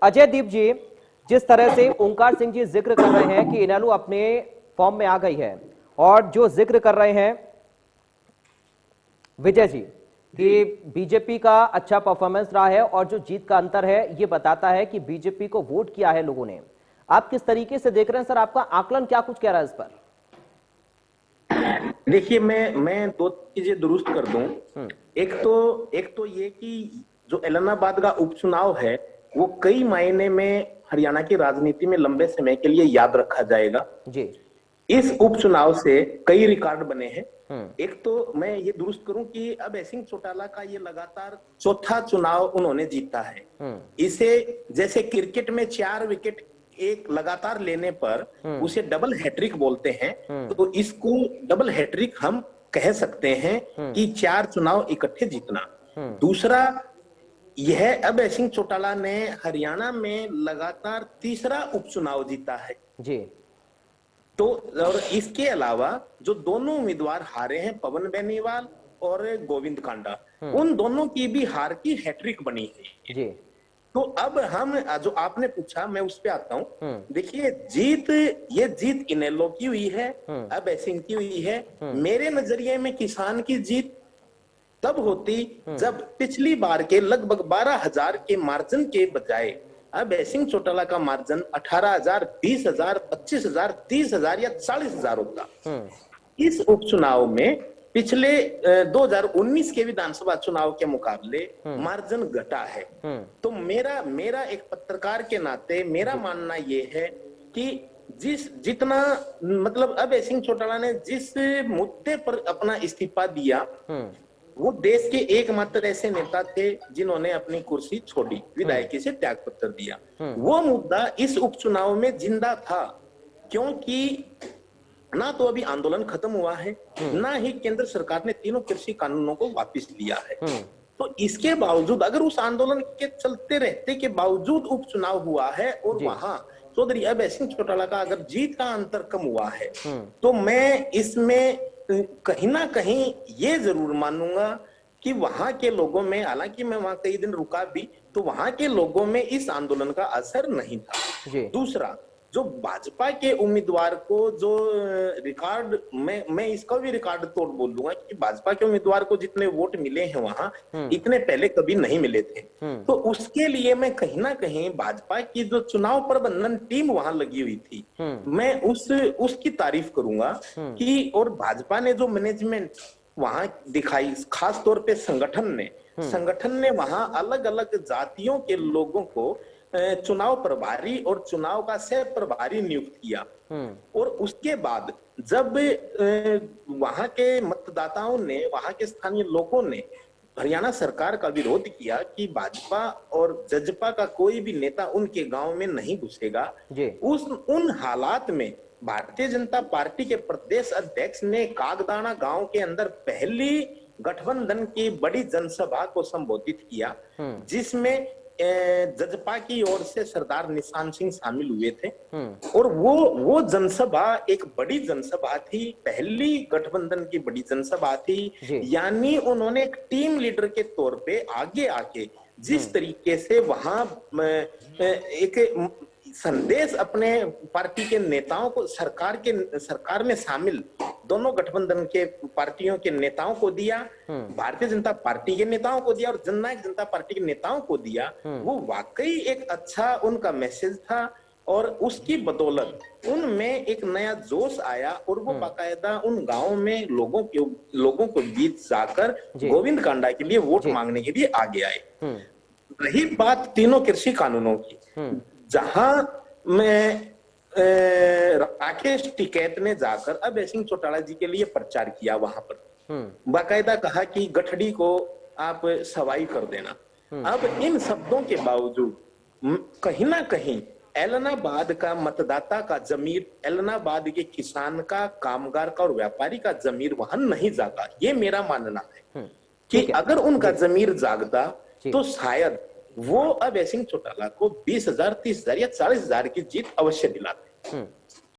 अजय दीप जी, जिस तरह से ओंकार सिंह जी जिक्र कर रहे हैं कि इनेलो अपने फॉर्म में आ गई है, और जो जिक्र कर रहे हैं विजय जी कि बीजेपी का अच्छा परफॉर्मेंस रहा है और जो जीत का अंतर है ये बताता है कि बीजेपी को वोट किया है लोगों ने, आप किस तरीके से देख रहे हैं सर? आपका आकलन क्या कुछ कह रहा है इस पर? देखिए, मैं दो चीजें दुरुस्त कर दूं। एक तो ये कि जो एलनाबाद का उपचुनाव है वो कई मायने में हरियाणा की राजनीति में लंबे समय के लिए याद रखा जाएगा जी। इस उपचुनाव से कई रिकॉर्ड बने हैं। एक तो मैं ये दुरुस्त करूं कि अब सिंह चौटाला का ये लगातार चौथा चुनाव उन्होंने जीता है। इसे जैसे क्रिकेट में 4 विकेट एक लगातार लेने पर उसे डबल हैट्रिक बोलते हैं, तो इसको डबल हैट्रिक हम कह सकते हैं कि 4 चुनाव इकट्ठे जीतना। दूसरा, यह अब सिंह चौटाला ने हरियाणा में लगातार तीसरा उपचुनाव जीता है जी। तो और इसके अलावा जो दोनों उम्मीदवार हारे हैं, पवन बेनीवाल और गोविंद कांडा, उन दोनों की भी हार की हैट्रिक बनी है जी। तो अब हम जो आपने पूछा मैं उस पे आता हूं। देखिए, ये जीत इनेलो की हुई है, अब सिंह की हुई है। मेरे नजरिए में किसान की जीत तब होती जब पिछली बार के लगभग 12,000 के मार्जिन के बजाय अब सिंह चौटाला का मार्जिन 18,000, 20,000, 25,000, 30,000 या 40,000 होता। इस उपचुनाव में पिछले 2019 के विधानसभा चुनाव के मुकाबले मार्जिन घटा है। तो मेरा एक पत्रकार के नाते मेरा मानना यह है कि जितना मतलब अब सिंह चौटाला ने जिस मुद्दे पर अपना इस्तीफा दिया, वो देश के एकमात्र ऐसे नेता थे जिन्होंने अपनी कुर्सी छोड़ी, विधायकी से त्याग पत्र दिया। वो मुद्दा इस उपचुनाव में जिंदा था, क्योंकि ना तो अभी आंदोलन खत्म हुआ है, ना ही केंद्र सरकार ने तीनों कृषि कानूनों को वापस लिया है। तो इसके बावजूद अगर उस आंदोलन के चलते रहते के बावजूद उपचुनाव हुआ है और वहां चौधरी अब सिंह चौटाला का अगर जीत का अंतर कम हुआ है, तो मैं इसमें कहीं ना कहीं ये जरूर मानूंगा कि वहां के लोगों में, हालांकि मैं वहां कई दिन रुका भी, तो वहां के लोगों में इस आंदोलन का असर नहीं था। दूसरा, जो भाजपा के उम्मीदवार को जो रिकॉर्ड, मैं इसका भी रिकॉर्ड तोड़ बोलूंगा कि भाजपा के उम्मीदवार को जितने वोट मिले हैं वहां इतने पहले कभी नहीं मिले थे। तो उसके लिए मैं कहीं ना कहीं भाजपा की जो चुनाव प्रबंधन टीम वहां लगी हुई थी, मैं उसकी तारीफ करूंगा कि, और भाजपा ने जो मैनेजमेंट वहां दिखाई, खास तौर पे संगठन ने वहां अलग अलग जातियों के लोगों को चुनाव प्रभारी और चुनाव का सह प्रभारी नियुक्त किया। और उसके बाद जब वहां के मतदाताओं ने, वहां के स्थानीय लोगों ने हरियाणा सरकार का विरोध किया कि भाजपा और जजपा का कोई भी नेता उनके गांव में नहीं घुसेगा, उन हालात में भारतीय जनता पार्टी के प्रदेश अध्यक्ष ने कागदाना गांव के अंदर पहली गठबंधन की बड़ी जनसभा को संबोधित किया, जिसमें जजपा की ओर से सरदार निशान सिंह शामिल हुए थे। और वो जनसभा एक बड़ी जनसभा थी, पहली गठबंधन की बड़ी जनसभा थी। यानी उन्होंने एक टीम लीडर के तौर पे आगे आके जिस तरीके से वहां एक संदेश अपने पार्टी के नेताओं को, सरकार में शामिल दोनों गठबंधन के पार्टियों के नेताओं को दिया, भारतीय जनता पार्टी के नेताओं को दिया और जननायक जनता पार्टी के नेताओं को दिया, वो वाकई एक अच्छा उनका मैसेज था। और उसकी बदौलत उनमें एक नया जोश आया और वो बाकायदा उन गांवों में लोगों को बीच जाकर गोविंद कांडा के लिए वोट मांगने के लिए आगे आए। रही बात तीनों कृषि कानूनों की, जहां में राकेश टिकैत ने जाकर अब सिंह चौटाला जी के लिए प्रचार किया, वहां पर बाकायदा कहा कि गठड़ी को आप सवाई कर देना। अब इन शब्दों के बावजूद कहीं ना कहीं एलनाबाद का मतदाता का जमीर, एलनाबाद के किसान का, कामगार का और व्यापारी का जमीर वहां नहीं जागा। ये मेरा मानना है कि अगर उनका जमीर जागता तो शायद वो अब सिंह चौटाला को 20,000, 30,000 या 40,000 की जीत अवश्य दिलाते।